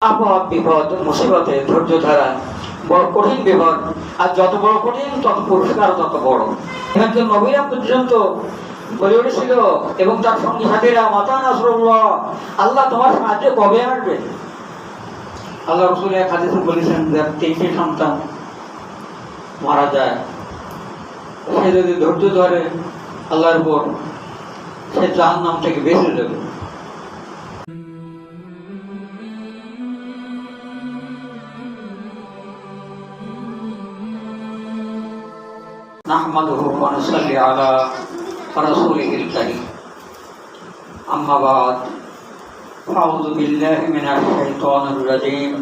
আপদ বিপদ মুসিবতে ধৈর্য ধারা বড় কঠিন বিপদ, আর যত বড় কঠিন তত পুরস্কার তত বড়। একজন নবীরা পর্যন্ত বলে উঠেছিল এবং তার সঙ্গী সাথীরা, মাতা নাসরুল্লাহ, আল্লাহ তোমার সাহায্য কবে আসবে? আল্লাহ রসুল এক হাদিসে বলেছেন, যার 3টি সন্তান মারা যায়, সে যদি ধৈর্য ধরে আল্লাহর উপর, সে জাহান্নাম থেকে বেঁচে যাবে। نحمده ونصلي على رسوله الكريم أما بعد أعوذ بالله من الشيطان الرجيم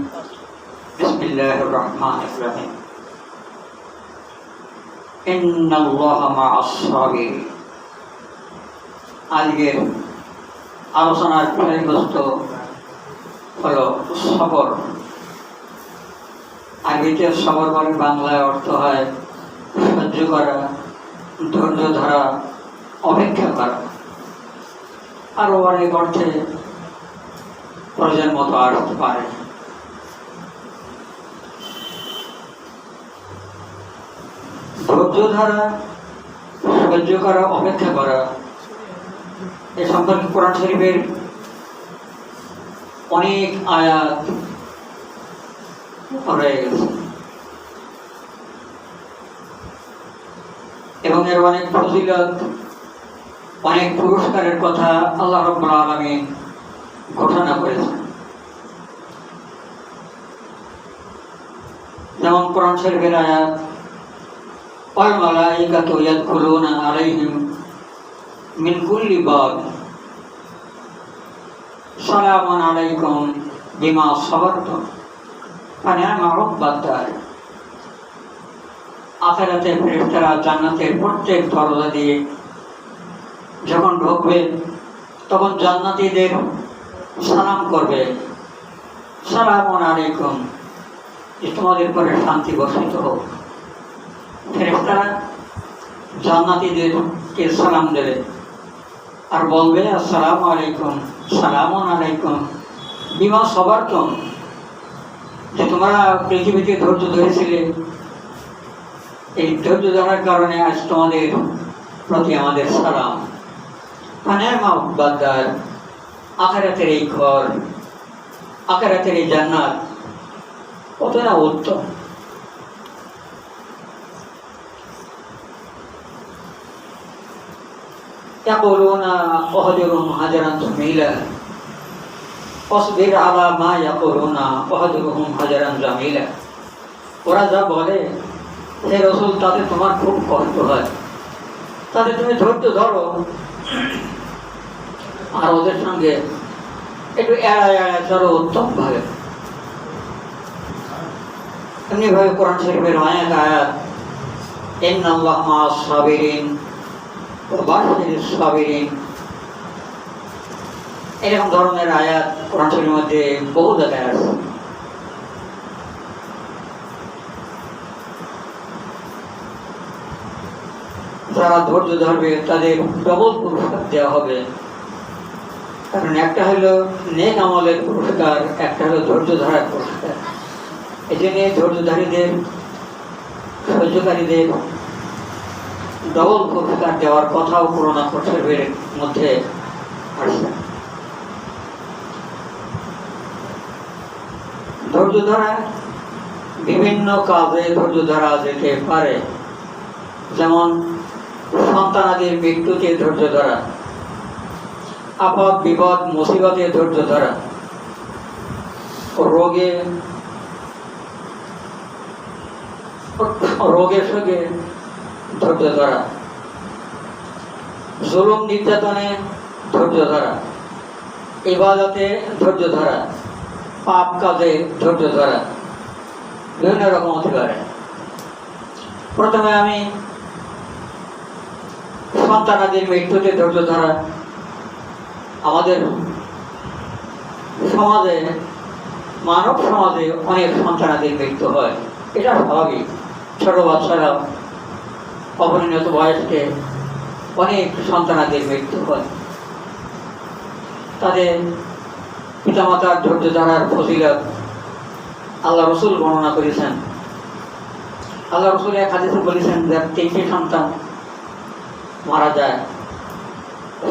بسم الله الرحمن الرحيم إن الله مع الصابرين। আজকের আলোচনার বিষয়বস্তু হলো সবর। আরবিতে সবর বলে, বাংলায় অর্থ হয় সহ্য করা, ধৈর্য ধরা, অপেক্ষা করা। আরো অনেক অর্থে প্রয়োজন মতো আসতে পারে। ধৈর্য ধরা, সহ্য করা, অপেক্ষা করা, এ সম্পর্কে কোরআন শরীফের অনেক আয়াত রয়ে গেছে এবং এর অনেক ফজিলত, অনেক পুরস্কারের কথা আল্লাহ রাব্বুল আলামিন ঘোষণা করেছেন। যেমন কোরআন শরীফের আয়াত, ওয়াল মালাইকাতু ইয়াদখুলুনা আলাইহিম মিন কুল্লি বাব সালামুন আলাইকুম বিমা সাবারতুম ফানি'মা উকবাদ দার। আখিরাতে ফেরেশতারা জান্নাতের প্রত্যেক দরজা দিয়ে যখন ঢুকবে, তখন জান্নাতীদের সালাম করবে, সালামুন আলাইকুম, তোমাদের পরে শান্তি বর্ষিত হোক। ফেরেশতারা জান্নাতীদেরকে সালাম দেবে আর বলবে, আসসালামু আলাইকুম, সালামুন আলাইকুম বিমা সাবারতুম, যে তোমরা পৃথিবীতে ধৈর্য ধরেছিলে, এই ধৈর্য ধরার কারণে আজ তোমাদের প্রতি আমাদের সালাম। ফানি'মা উকবাদ দার, আখিরাতের এই ঘর, আখিরাতের এই জান্নাত কত না উত্তম। ইয়াকুলুনা ওয়াহজুরহুম হাজরান জামিলা ওয়াসবির আলা মা ইয়াকুলুনা ওয়াহজুরহুম হাজরান জামিলা। ওরা যা বলে হে রাসূল, তাতে তোমার খুব কষ্ট হয়, তাতে তুমি ধৈর্য ধরো আর ওদের সঙ্গে একটু এড়ায় চলো উত্তম ভাবে। এমনি ভাবে কোরআন শরীফের অনেক আয়াত, ইন্নাল্লাহা মা'আস সাবিরিন ওয়া বাশশিরিস সাবিরিন, এরকম ধরনের আয়াত কোরআন শরীফের মধ্যে বহু জায়গায় আছে। যারা ধৈর্য ধরবে তাদের ডবল পুরস্কার দেওয়া হবে, কারণ একটা হলো নেক আমলের পুরস্কার, একটা হলো ধৈর্য ধরার পুরস্কার। এই জন্য ধৈর্যধারীদের, সহ্যকারীদের ডবল পুরস্কার দেওয়ার কথাও কোরআন শরীফের মধ্যে আসছে। ধৈর্য ধরা, বিভিন্ন কাজে ধৈর্য ধরা যেতে পারে। যেমন সন্তানাদের মৃত্যুতে ধৈর্য ধরা, আপদ বিপদ মুসিবতে ধৈর্য ধরা, রোগের সঙ্গে ধৈর্য ধরা, জুলুম নির্যাতনে ধৈর্য ধরা, ইবাদতে ধৈর্য ধরা, পাপ কাজে ধৈর্য ধরা, বিভিন্ন রকম হতে পারে। প্রথমে আমি সন্তানাদের মৃত্যুতে ধৈর্য ধরা। আমাদের সমাজে, মানব সমাজে অনেক সন্তানাদের মৃত্যু হয়, এটা স্বাভাবিক। ছোট বাচ্চারা অপরিণত বয়সকে অনেক সন্তানাদের মৃত্যু হয়। তাদের পিতামাতার ধৈর্য ধরার ফজিলত আল্লাহ রসুল বর্ণনা করেছেন। আল্লাহ রসুল এক হাদিসে বলেছেন, যার 3টি সন্তান মারা যায়,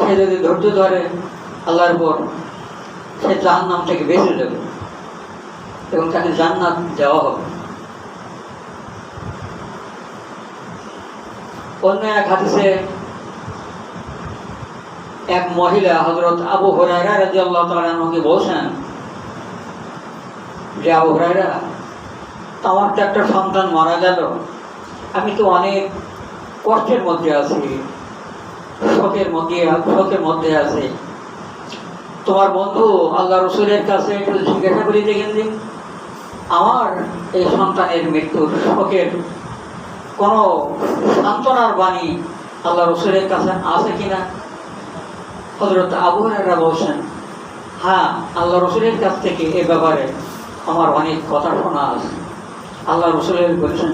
সে যদি ধৈর্য ধরে আল্লাহর উপর, সে জাহান্নাম থেকে বেঁচে যাবে এবং তাকে জান্নাত দেওয়া হবে। অন্য এক হাদিসে এক মহিলা হযরত আবু হুরায়রা রাদিয়াল্লাহু তাআলা আনহুকে বলছেন যে, আবু হুরায়রা, আমার তো একটা সন্তান মারা গেল, আমি তো অনেক কষ্টের মধ্যে আছি, শোকের মধ্যে আছি। তোমার বন্ধু আল্লাহ রসুলের কাছে একটু জিজ্ঞাসা করি দেখেন যে আমার এই সন্তানের মৃত্যুর শোকের কোনো সান্ত্বনার বাণী আল্লাহ রসুলের কাছে আছে কিনা। হযরত আবু হুরায়রা বলছেন, হ্যাঁ, আল্লাহ রসুলের কাছ থেকে এ ব্যাপারে আমার অনেক কথা শোনা আছে। আল্লাহ রসুলের বলছেন,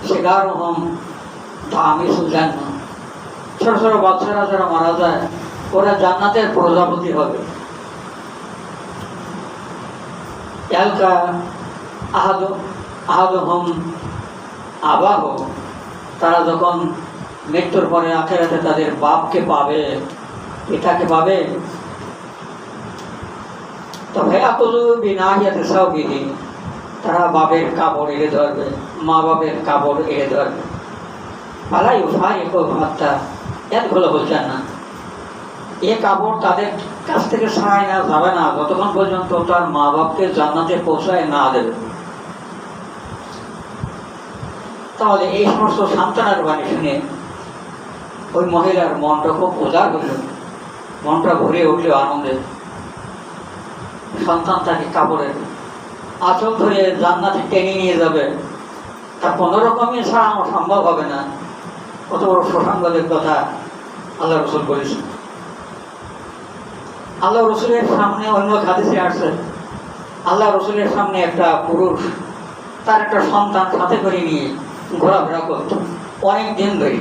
শিগারুহুম তামিসুল জান্নাহ, ছোট ছোট বাচ্চারা যারা মারা যায় ওরা জান্নাতের প্রজাপতি হবে। ইয়ালকা আহাদুহুম আবাহু, তারা যখন মৃত্যুর পরে আখিরাতে তাদের বাপকে পাবে, পিতাকে পাবে, তবে আকুযু বিনাহিয়াতি সাওবিহি, তারা বাপের কাপড় এড়ে ধরবে, মা বাপের কাপড় এড়ে ধরবে। ফালা ইউফারিকু হাত্তা ইয়াদখুলুল জান্নাহ, এ কাপড় তাদের কাছ থেকে ছাড়াই না যাবে না যতক্ষণ পর্যন্ত তার মা বাপকে জান্নাতে পৌঁছায় না দেবে। তাহলে এই সমস্ত সান্ত্বনার বাণী শুনে ওই মহিলার মনটা খুব উদার হইল, মনটা ভরে উঠল আনন্দে। সন্তান তাকে কাপড়ের আঁচল ধরে জান্নাতে টেনে নিয়ে যাবে, তা কোনো রকমই ছাড়া আমার সম্ভব হবে না। কত বড় সুসংবাদের কথা আল্লাহ রসুল বলেছেন। আল্লাহ রসুলের সামনে অন্য হাদিসে আসছে, আল্লাহ রসুলের সামনে একটা পুরুষ তার একটা সন্তান সাথে করে নিয়ে ঘোরাফেরা করত অনেক দিন ধরে।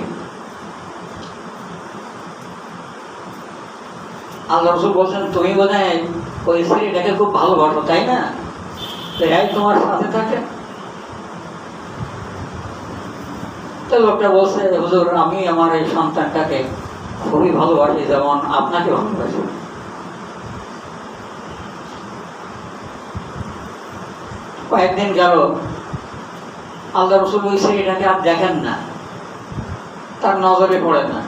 আল্লাহ রসুল বলছেন, তুমি বোধহয় ওই ছেলেটাকে খুব ভালোবাসো, তাই না? তাই তোমার সাথে থাকে। তো লোকটা বলছে, হুজুর, আমি আমার এই সন্তানটাকে খুবই ভালোবাসি, যেমন আপনাকে ভালোবাসি। কয়েকদিন গেল, আল্লাহ রসুল ওই ছেলেটাকে আর দেখেন না, তার নজরে পড়ে না।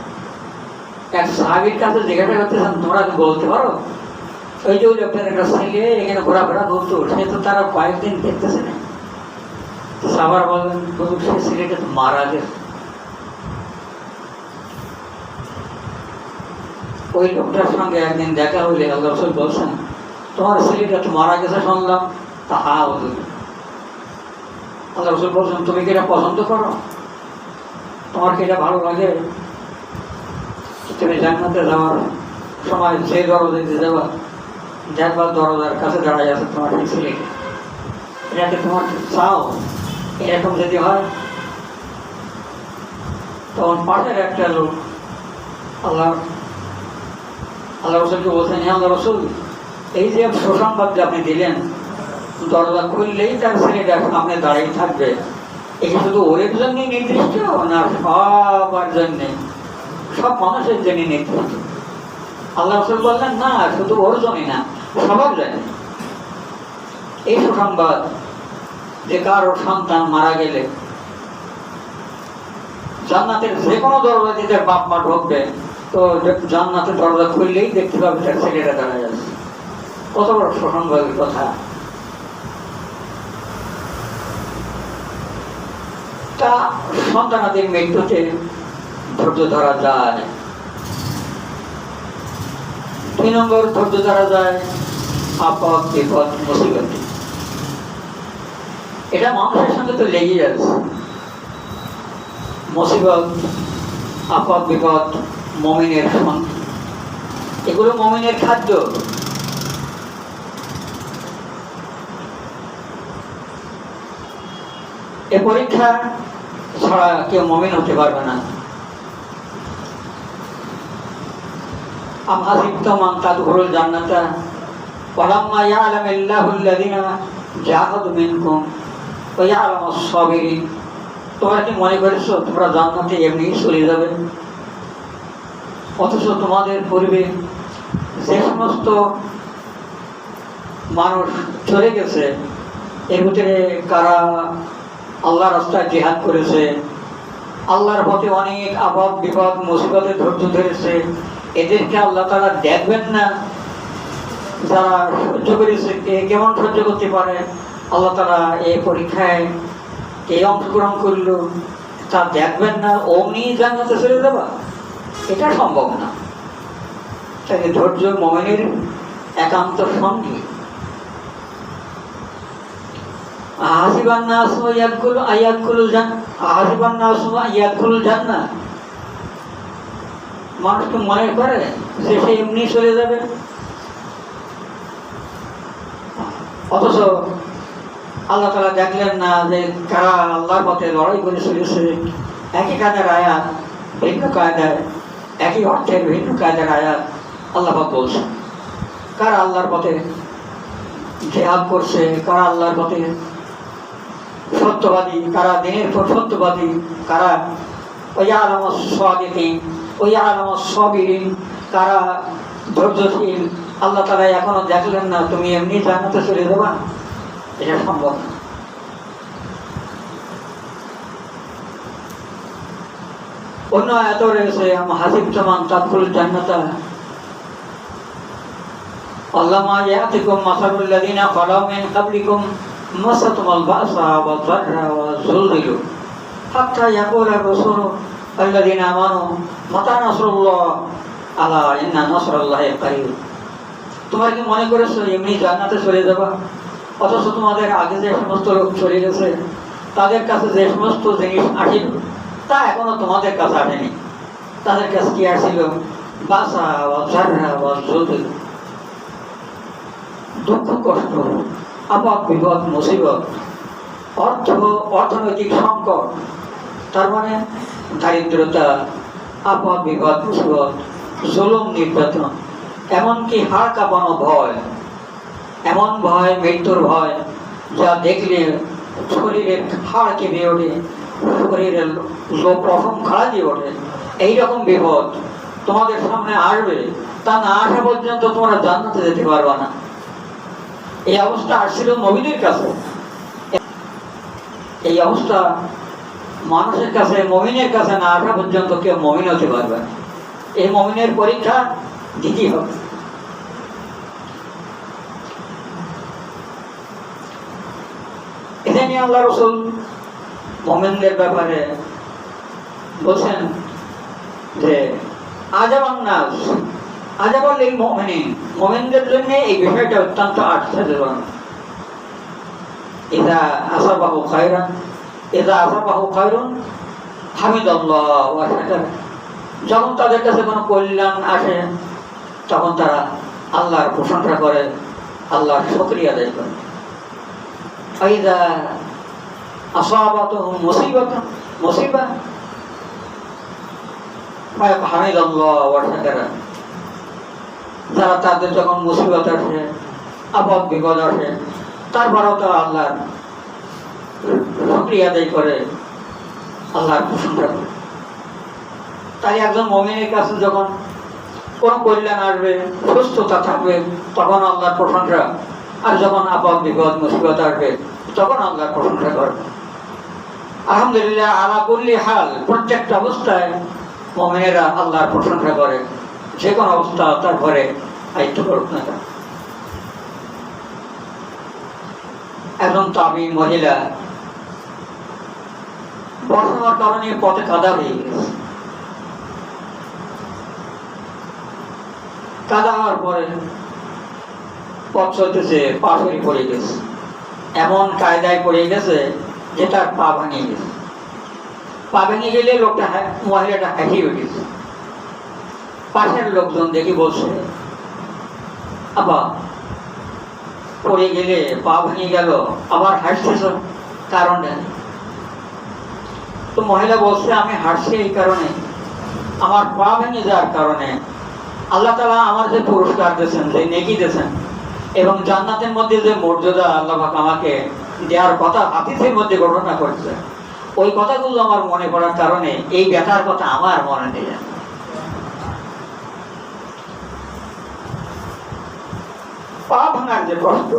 এক সাহাবীর কাছে জিজ্ঞাসা করতেছেন, তোমরা কি বলতে পারো ওই যে ওই লোকটার একটা ছেলে এখানে ঘোরাফেরা করতো, সে তো তারা কয়েকদিন দেখতেছে না। সাহাবারা বললেন, হুজুর, সে ছেলেটা তো মারা গেছে। ওই লোকটার সঙ্গে একদিন দেখা হইলে আল্লাহ রসুল বলছেন, তোমার ছেলেটা তো মারা গেছে শুনলাম। তা হ্যাঁ হুজুর। আল্লাহ রসুল বলছেন, তুমি কি এটা পছন্দ করো? তোমার কি এটা ভালো লাগে? তুমি জান্নাতে যাওয়ার সময় যে দরজাতে যাবা, দেখবার দরজার কাছে দাঁড়াই আছে তোমার সেই ছেলেকে, এটাকে তোমার চাও? এরকম যদি হয়, তখন পাশের একটা লোক আল্লাহ রসুলকে বলছেন, হ্যাঁ আল্লাহ রসুল, এই যে সুসংবাদ আপনি দিলেন, দরজা খুললেই তার ছেলেটা সামনে দাঁড়িয়ে থাকবে, এটা শুধু ওর জন্যই নির্দিষ্ট না সবার জন্যে, সব মানুষের জন্য নির্দিষ্ট? আল্লাহ রসুল বললেন, না, শুধু ওর জন্যই না, সবার জন্য। এই সুসংবাদ যে কারোর সন্তান মারা গেলে জান্নাতের যে কোনো দরজা দিতে বাপ মা ঢুকবে, তো জান্নাতের দরজা খুললেই দেখতে পাবে তার ছেলেটা দাঁড়া যাচ্ছে। কত বড় সুসংবাদের কথা! তা সন্তানাদের মৃত্যুতে ধৈর্য ধরা যায়। 2 নম্বর, ধৈর্য ধরা যায় আপদ বিপদ মুসিবতে। এটা মানুষের সঙ্গে তো লেগেই আছে। মুসিবত, আপদ বিপদ মুমিনের সঙ্গে, এগুলো মুমিনের খাদ্য। এ পরীক্ষা ছাড়া কেউ মুমিন হতে পারবে না। আম হাসিবতুম আন তাদখুলুল জান্নাতা ওয়ালাম্মা ইয়ালামিল্লাহুল্লাযিনা জাহাদু মিনকুম ওয়া ইয়ালামাস সাবিরিন। তোমরা কি মনে করেছো তোমরা জান্নাতে এমনি চলে যাবে? অথচ তোমাদের পূর্বে যে সমস্ত মানুষ চলে গেছে এর ভিতরে কারা আল্লাহ রাস্তায় জিহাদ করেছে, আল্লাহর পথে অনেক আপদ বিপদ মুসিবতে ধৈর্য ধরেছে, এদেরকে আল্লাহ তাআলা দেখবেন না? যারা সহ্য করেছে কেমন সহ্য করতে পারে? আল্লাহ তাআলা এই পরীক্ষায় কে অংশগ্রহণ করলো তা দেখবেন না? অমনি জান্নাতে চলে যাবা? এটা সম্ভব না। তাই ধৈর্য মুমিনের একান্ত সঙ্গী। আহাসিবান নাসু আয়াদখুলুল জান্নাহ। মানুষ তো মনে করে যে সে এমনি চলে যাবে, অথচ আল্লাহ তাআলা দেখলেন না যে কারা আল্লাহর পথে লড়াই করে চলেছে। একই কায়দার আয়াত ভিন্ন কায়দায়, একই অর্থের ভিন্ন কায়দার আয়াত আল্লাহ পাক বলছে। কারা আল্লাহর পথে জিহাদ করছে, কারা আল্লাহর পথে সত্যবাদী, কারা দিনের পর সত্যবাদী, কারা ওয়ায়ালামাস সাদিকিন ওয়ায়ালামাস সাবিরিন, কারা ধৈর্যশীল। আল্লাহ তাআলা এখনো দেখলেন না তুমি এমনি জান্নাতে চলে যাবা? এটা সম্ভব না। অন্য আয়াত রয়েছে হাসিবতুম আন তাদখুলুল জান্নাতা আল্লামা ইয়াতিকুম মাসালুল লাযিনা খালাউ মিন ক্বাবলিকুম মাসাতুমুল বা'সা ওয়াদ যাররা ওয়াজ-যুলজিলু হাত্তা ইয়াকুলার রাসূলু আল্লাযিনা আমানু মাতা নাসরুল্লাহ আলা ইন্না নাসরাল্লাহি কারীব। তোমরা কি মনে করেছো এমনি জান্নাতে চলে যাবা? অথচ তোমাদের আগে যে সমস্ত লোক চলে গেছে তাদের কাছে যে সমস্ত জিনিস আসিল তা এখনো তোমাদের কাছে আসেনি। তাদের কাছে কি আসছিল? বাসা ওয়াজ যাররা ওয়াজ-যুলজিলু, দুঃখ কষ্ট, আপদ বিপদ মুসিবত, অর্থনৈতিক সংকট, তার মানে দারিদ্রতা, আপদ বিপদ মুসিবত, জুলুম নির্যাতন, এমনকি হাড় কাঁপানো ভয়, এমন ভয়, মৃত্যুর ভয় যা দেখলে শরীরের হাড় কেঁপে ওঠে, শরীরের প্রথম খাড়া দিয়ে ওঠে। এইরকম বিপদ তোমাদের সামনে আসবে, তা না আসা পর্যন্ত তোমরা জান্নাতে যেতে পারবে না। এই অবস্থা আসছিল নবীদের কাছে। এই অবস্থা মানুষের কাছে, মুমিনের কাছে না আসা পর্যন্ত কেউ মুমিন হতে পারবে না। এই মুমিনের পরীক্ষা দিতেই হবে। এটা নিয়ে আল্লাহ রাসূল মুমিনদের ব্যাপারে বলছেন যে আজাবান নাস আজাবাল লিল মুমিনিন, মুমিনদের জন্য এই বিষয়টা অত্যন্ত আশ্চর্যজনক। ইযা আসাবাহু খায়রুন হামিদাল্লাহ ওয়া শাকারা। যখন তাদের কাছে কোনো কল্যাণ আসে তখন তারা আল্লাহর প্রশংসা করে, আল্লাহর শুকরিয়া আদায় করে। ইযা আসাবাতুহুম মুসিবা হামিদাল্লাহ ওয়া শাকারা। যারা তাদের যখন মুসিবত আসে, আপদ বিপদ আসে, তারপরেও তারা আল্লাহর শুকরিয়া আদায় করে, আল্লাহর প্রশংসা করে। তাই একজন মুমিনের কাছে যখন কোন কল্যাণ আসবে, সুস্থতা থাকবে, তখন আল্লাহর প্রশংসা, আর যখন আপদ বিপদ মুসিবত আসবে তখন আল্লাহর প্রশংসা করবে। আলহামদুলিল্লাহ আলা কুল্লি হাল, প্রত্যেকটা অবস্থায় মুমিনেরা আল্লাহর প্রশংসা করে, যে কোনো অবস্থা তারপরে আয়ত্ত করুক না কেন। একজন তাবী মহিলা বর্ষার কারণে পথে কাদা হয়ে গেছে। কাদা হওয়ার পরে পথ চলতেছে, পা সরে পড়ে গেছে, এমন কায়দায় পড়ে গেছে যে তার পা ভাঙে গেছে। পা ভেঙে গেলে লোকটা মহিলাটা হাঁটিয়ে উঠেছে। পাশের লোকজন দেখে বলছে, আবার পড়ে গেলে পা ভেঙে গেল, আবার হাসতেছ, কারণ তো মহিলা বলছে আমি হাসছি এই কারণে, আমার পা ভেঙে যাওয়ার কারণে আল্লাহ তাআলা আমার যে পুরস্কার দিয়েছেন, যে নেকি দিয়েছেন, এবং জান্নাতের মধ্যে যে মর্যাদা আল্লাহ পাক আমাকে দেওয়ার কথা হাদিসের মধ্যে ঘোষণা করছে, ওই কথাগুলো আমার মনে পড়ার কারণে এই ব্যথার কথা আমার মনে নেই। পা ভাঙার যে কষ্ট,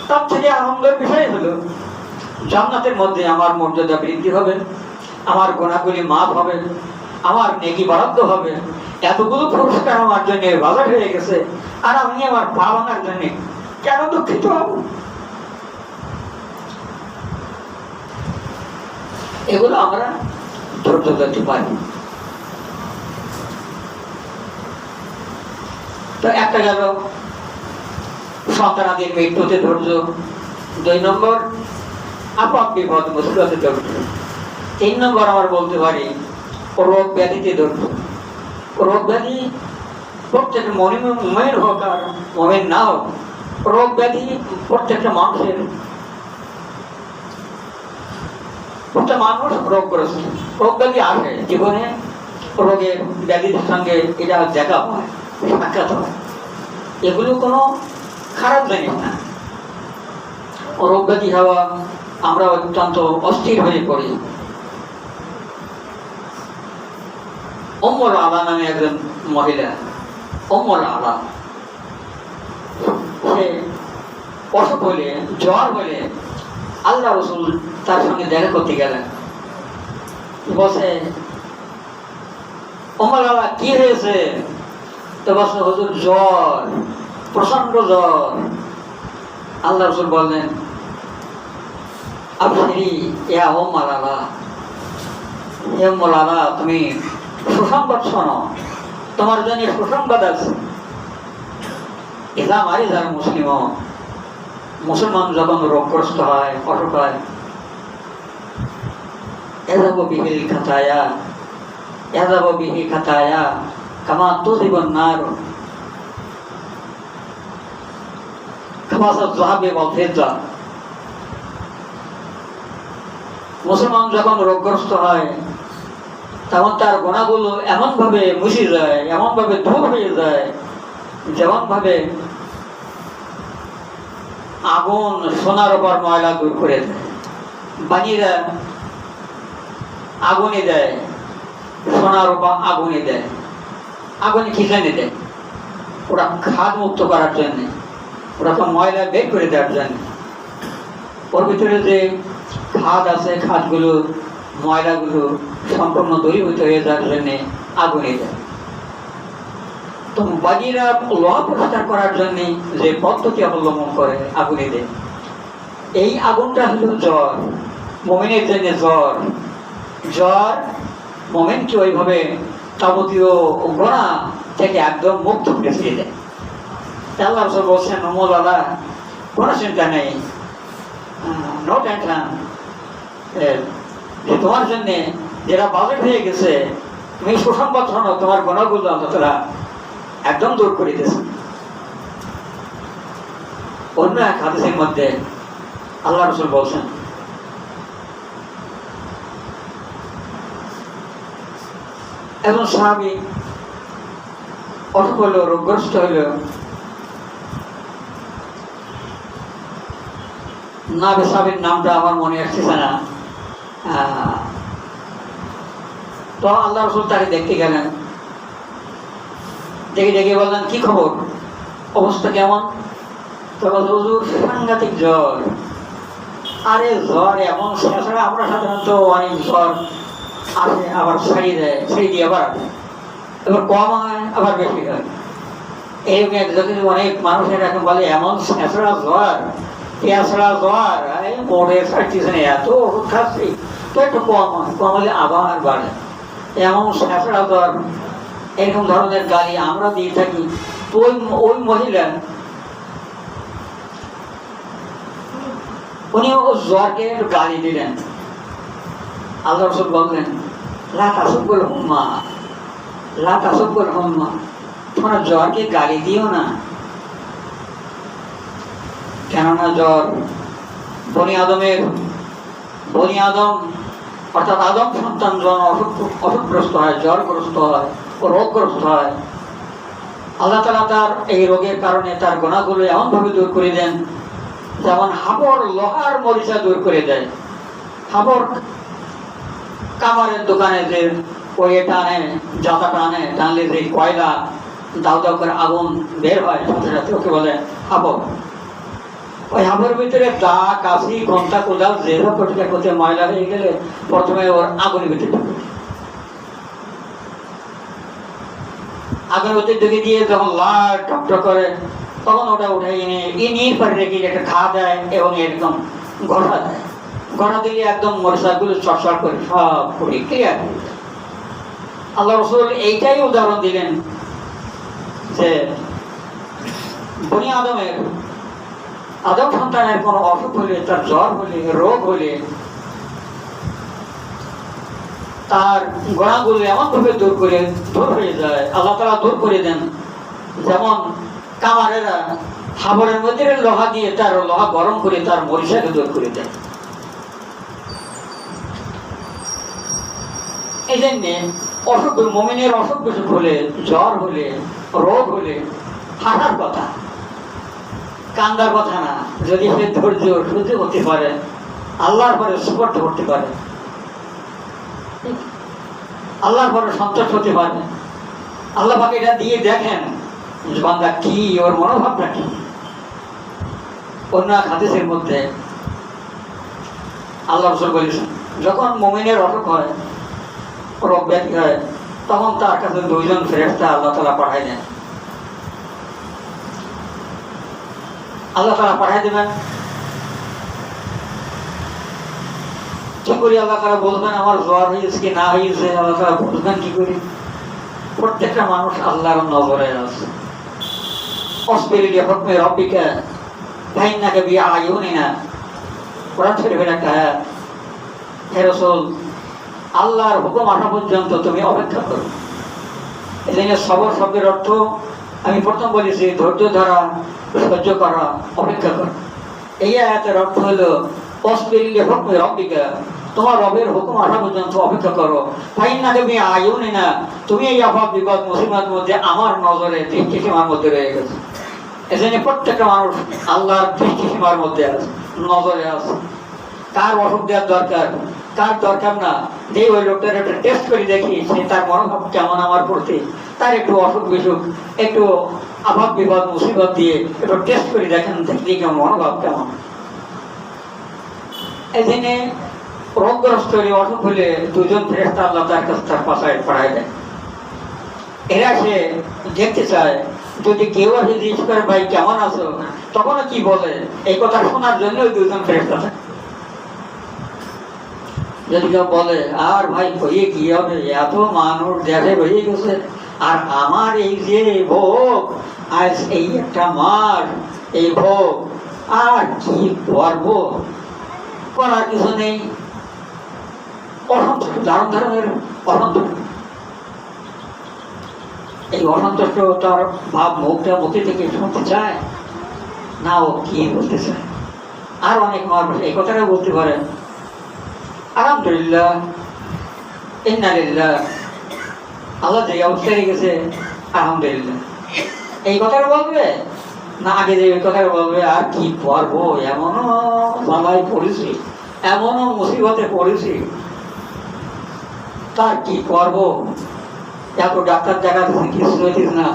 তার থেকে আনন্দের বিষয় হলো জান্নাতের মধ্যে আমার মর্যাদা বৃদ্ধি হবে, আমার গুনাহগুলি মাফ হবে, আমার নেকি বরাদ্দ হবে। এতগুলো পুরস্কার আমার জন্য বাজার হয়ে গেছে, আর আমি আমার পা ভাঙার জন্য কেন দুঃখিত হব? এগুলো আমরা ধৈর্য ধরতে পারি। তো একটা গেল সন্তানাদের মৃত্যুতে ধৈর্য, 2 নম্বর আপদ বিপদ মুসিবতে ধৈর্য, 3 নম্বর আমার বলতে পারি রোগ ব্যাধিতে ধৈর্য। রোগ ব্যাধি প্রত্যেকটা মনের হোক আর মনের না হোক, রোগ ব্যাধি প্রত্যেকটা মানুষের, প্রত্যেক মানুষ রোগগ্রস্ত। রোগ ব্যাধি আসে জীবনে, রোগের ব্যাধির সঙ্গে এটা দেখা হয়, সাক্ষাৎ হয়। এগুলো কোনো খারাপ জিনিস না। রোগ ব্যাধি হওয়া আমরা অত্যন্ত অস্থির হয়ে পড়ি। উম্মুল আলা নামে একজন মহিলা, উম্মুল আলা, সে অসুখ হলে, জ্বর হলে আল্লাহ রসুল তার সঙ্গে দেখা করতে গেলেন। বসে উম্মুল আলা কি হয়েছে? তো বসে হুজুর জ্বর, প্রচন্ড জ্বর। আল্লাহ রসুল বললেন আপনি ইয়া উম্মুল আলা, হে উম্মুল আলা, তুমি সুসংবাদ শোনো, তোমার জন্য সুসংবাদ আছে। ইসলাম আরি যার মুসলিম, মুসলমান যখন রোগগ্রস্ত হয়, অসুখ হয়, এযাবু বিহিল খাতায়া, এযাবু বিহি খাতায়া কামা তুযিবুন নার খামাসা যাহাবি ওয়াল ফিদ্দা। মুসলমান যখন রোগগ্রস্ত হয় তখন তার গুনাহগুলো এমন ভাবে মুছে যায়, এমন ভাবে দূর হয়ে যায়, যেমন ভাবে আগুন সোনার উপর ময়লা দূর করে দেয়। বানিরা আগুনে দেয়, সোনার উপর আগুনে দেয়। আগুনে কি জানে দেয়? ওরা খাদ মুক্ত করার জন্য, ওরা তো ময়লা বের করে দেওয়ার জন্য। ওর ভিতরে যে খাদ আছে, খাদগুলো, ময়লাগুলো সম্পূর্ণ দূরীভূত হয়ে যাওয়ার জন্য আগুনে দেয়। তো বাগিরা লোহা পরিষ্কার করার জন্য যে পদ্ধতি অবলম্বন করে আগুনে দেয়। এই আগুনটা হলো জ্বর, মুমিনের জন্য জ্বর। জ্বর মুমিনকে ওইভাবে যাবতীয় গোনা থেকে একদম মুক্ত করে দিয়ে দেয়। আল্লাহ রাসূল বলছেন উম্মুল আলা, কোনো চিন্তা নেই, নো টেনশন, যে তোমার জন্য যেটা বাজেট হয়ে গেছে, তুমি সুসংবাদ শোনো, তোমার গুনাহগুলো আল্লাহ তাআলা একদম দূর করে দিয়েছে। অন্য এক হাদিসের মধ্যে আল্লাহ রাসূল বলছেন একজন সাহাবী অসুখ হলো, রোগগ্রস্ত হইল, নাবি সাহাবীর নামটা আমার মনে আসতেছে না। তো আল্লাহ রাসূল তাকে দেখতে গেলেন, দেখে দেখে বললেন কি খবর, অবস্থা কেমন? তো বলছে হুজুর সাংঘাতিক জ্বর। আরে জ্বর এমন শেষরা, আমরা সাধারণত অনেক জ্বর আসে আবার ছাড়িয়ে দেয়, ছেড়ে দিয়ে আবার এবার কম হয় আবার বেশি হয়। এই অনেক মানুষের এখন বলে এমন শেষরা জ্বর, পেঁচড়া জ্বর, মোড়ে ছাড়তেছে না, এত ওষুধ খাচ্ছি, তো একটু কম হয়, কম হলে আবার বাড়ে। এমন শেষরা জ্বর, এরকম ধরনের গালি আমরা দিয়ে থাকি। তো ওই মহিলা উনি ও জ্বরকে গালি দিলেন। আল্লাহ রাসূল বললেন লা তাসুব্বুল হুম্মা, লা তাসুব্বুল হুম্মা, তোমরা জ্বরকে গালি দিও না, কেননা জ্বর বনি আদম অর্থাৎ আদম সন্তান যখন অসুখগ্রস্ত হয়, জ্বরগ্রস্ত হয়, রোগগ্রস্ত হয়, আল্লাহ তাআলা তার এই রোগের কারণে তার গুনাহগুলো এমনভাবে দূর করে দেন যেমন হাবর লোহার মরিচা দূর করে দেয়। হাবর কামারের দোকানে যে ওই টানে, জাতা টানে, টানলে যে কয়লা দাউ দাউ করে আগুন বের হয় সাথে সাথে ওকে বলে হাবর। ওই হাবর ভিতরে দা, কাশি, ঘন্টা, কোদাল যে কোটিকা করতে ময়লা হয়ে গেলে প্রথমে ওর আগুনের ভিতরে ঢুকে, আগুনের ভিতরে ঢুকে দিয়ে যখন লাল টকটক করে তখন ওটা উঠে এনে পরে রেখে একটা ঘা দেয় এবং এরকম ঘষা দেয়। ঘষা দিলে একদম মরিচাগুলো চটচট করে সব পুরি ক্লিয়ার। আল্লাহ রাসূল এইটাই উদাহরণ দিলেন যে বনি আদম সন্তানের কোনো অসুখ হলে, তার জ্বর হলে, রোগ হলে তার গোড়াগুলো এমনভাবে দূর হয়ে যায়, আল্লাহ তাআলা দূর করে দেন যেমন কামারেরা হাবরের মধ্যে লোহা দিয়ে তার লোহা গরম করে তার মরিচাকে দূর করে দেন। এই জন্যে অসুখ, মুমিনের অসুখ বিসুখ হলে, জ্বর হলে, রোগ হলে হাঁটার কথা, কান্দার কথা না। যদি সে ধৈর্য সহ্য করতে পারে, আল্লাহর পরে সুপর্দ করতে পারে, আল্লাহর পরে সন্তুষ্ট হতে পারে, আল্লাহ পাকে এটা দিয়ে দেখেন বান্দা কি, ওর মনোভাবটা কি। অন্য এক হাদিসের মধ্যে আল্লাহ রাসূল বলেছেন, যখন মুমিনের অসুখ হয়, রোগ ব্যাধি হয়, তখন তার কাছে দুইজন ফেরেশতা আল্লাহ তাআলা পাঠায় দেন। আল্লাহ তাআলা পাঠায় দেবেন, কি করি আল্লাহ তাআলা বলবেন আমার জ্বর হয়েছে কি না হয়েছে, আল্লাহ তাআলা বলবেন কি করি। প্রত্যেকটা মানুষ আল্লাহর নজরে আছে। অসবির লিহুকমি রাব্বিকা ফাইন্নাকা বিআয়ুনিনা। কোরআন শরীফের একটা আয়াত, হে রাসূল আল্লাহর হুকুম আসা পর্যন্ত তুমি অপেক্ষা করো। এই জন্য সবর শব্দের অর্থ আমি প্রথম বলেছি ধৈর্য ধরা, সহ্য করা, অপেক্ষা করা। এই আয়াতের অর্থ হলো অসবির লিহুকমি রাব্বিকা, তোমার রবের হুকুম আসা পর্যন্ত অপেক্ষা করো। ফাইন্নাকা বিআয়ুনিনা, তুমি এই আফাত বিপদ মুসিবতের মধ্যে আমার নজরে দৃষ্টিসীমার মধ্যে রয়ে গেছে। এজন্য প্রত্যেকটা মানুষ আল্লাহর দৃষ্টিসীমার মধ্যে আছে, নজরে আছে। কার অসুখ দেওয়ার দরকার, কার দরকার না, যে ওই লোকটার একটা টেস্ট করে দেখি সে তার মনোভাব কেমন আমার প্রতি, তার একটু অসুখ বিসুখ, একটু আফাত বিপদ মুসিবত দিয়ে একটু টেস্ট করে দেখেন, দেখি কেমন মনোভাব কেমন। এই জন্য রোগগ্রস্ত হলে, অসুখ হলে দুজন ফেরেশতা আল্লাহ তার কাছে তার পাশায় পাঠায় দেয়। এরা সে দেখতে চায় যদি কেউ আসে জিজ্ঞেস করে ভাই কেমন আছো, তখনও কি বলে এই কথা শোনার জন্য ওই দুজন ফেরেশতা থাকে। যদি কেউ বলে আর ভাই হয়ে কি হবে, এত মানুষ দেশে হয়ে গেছে, আর আমার এই যে ভোগ, আজ এই একটা মাস এই ভোগ, আর কি করবো, করার কিছু নেই। অসন্তুষ্ট, দারুণ ধরনের অসন্তুষ্ট। এই অসন্তুষ্ট তার ভাব মুখটা মুখে থেকে শুনতে চায় না, ও কি বলতে চায়। আর অনেক মানুষ এই কথাটা বলতে পারে আলহামদুলিল্লাহ, ইন্না লিল্লাহ, আল্লাহ যে অবস্থায় রেখেছে আলহামদুলিল্লাহ, এই কথাটা বলবে না। আগে যে ওই কথাটা বলবে আর কি করবো, এমনও বালাই পড়েছি, এমনও মুসিবতে পড়েছি, তার কি করবো, এত ডাক্তার দেখাচ্ছি কিছু হইতিস না,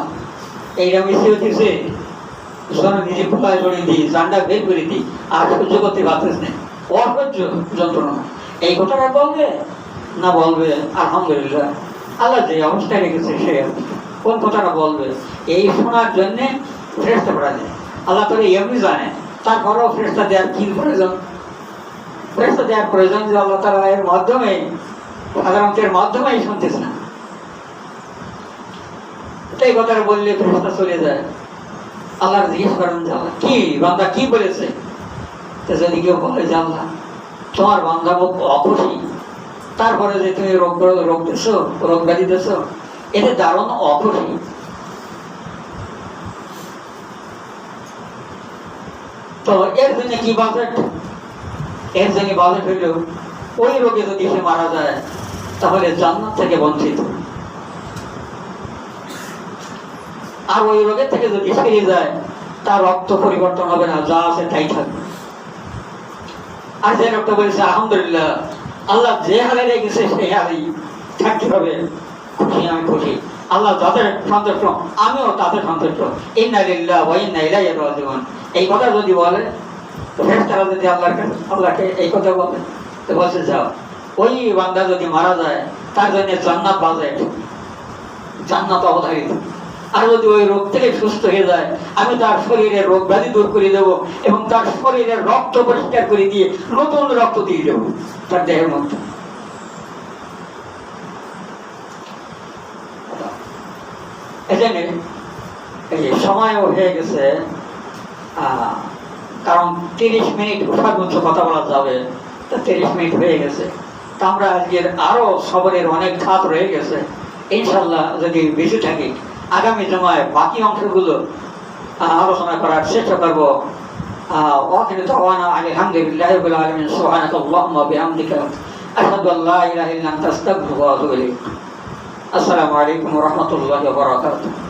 এইটা মিশে হইতেছে, নিজে কোথায় জড়িয়ে দিই, জানটা বের করে দিই, আর সহ্য করতে পারতিস না, অসহ্য যন্ত্রণা। এই কথাটা বলবে না, বলবে আলহামদুলিল্লাহ, আল্লাহ যে অবস্থায় রেখেছে সে কোন কথাটা বলবে। এই শোনার জন্যে ফেরেশতা পাঠায় দেয় আল্লাহ তাআলা, এমনি জানে। তারপরেও ফেরেশতা দেওয়ার কি প্রয়োজন, ফেরেশতা দেওয়ার প্রয়োজন যে আল্লাহ তাআলা এর মাধ্যমে, সাধারণত এর মাধ্যমেই শুনতেছে না। এই কথাটা বললে ফেরেশতা চলে যায়। আল্লাহ জিজ্ঞেস করেন যে আল্লাহ কি, বান্দা কি বলেছে। যদি কেউ বলে যে আল্লাহ তোমার বান্দা অখুশি, তারপরে যে তুমি রোগ দিছো, রোগ ব্যাধি দিছো, এতে দারুণ অখুশি, তো এর জন্য কি বাজেট, এর জন্য বাজেট হইল ওই রোগে যদি সে মারা যায় তাহলে জান্নাত থেকে বঞ্চিত। আর ওই রোগের থেকে যদি সেরে যায় তার রক্ত পরিবর্তন হবে না, যা আছে তাই থাকবে। আর যে রক্ত বলেছে আলহামদুলিল্লাহ, আল্লাহ যে হালে রেখেছে সেই হালেই থাকতে হবে, খুশি আমি খুশি, আল্লাহ যাদের সন্তুষ্ট আমিও তাদের সন্তুষ্ট, ইন্না লিল্লাহি ওয়া ইন্না ইলাইহি রাজিউন। এই কথা যদি বলে তো ফেরেশতারা যদি আল্লাহকে এই কথা বলে তো বলছে যাও, ওই বান্দা যদি মারা যায় তার জন্য জান্নাত বাজেট, জান্নাত অবধারিত। আর যদি ওই রোগ থেকে সুস্থ হয়ে যায় আমি তার শরীরের রোগ ব্যাধি দূর করে দেবো এবং তার শরীরের রক্ত পরিষ্কার করে দিয়ে নতুন রক্ত দিয়ে দেবো তার দেহের মধ্যে। এজন্য এই সময়ও হয়ে গেছে, কারণ 30 মিনিট সর্বোচ্চ কথা বলা যাবে, তা 30 মিনিট হয়ে গেছে। তা আমরা আজকের আরো সবরের অনেক ধাপ রয়ে গেছে, ইনশাল্লাহ যদি বেশি থাকি আগামী জমায় বাকি অংশগুলো আলোচনা করার চেষ্টা করবো। ওয়াখির দাওয়ানা আলহামদুলিল্লাহি রাব্বিল আলামিন, সুবহানাকাল্লাহুম্মা ওয়া বিহামদিকা আশহাদু আল্লা ইলাহা ইল্লা আনতা আস্তাগফিরুকা ওয়া আতুবু ইলাইক। আসসালামু আলাইকুম ওয়া রাহমাতুল্লাহি ওয়া বারাকাতুহু।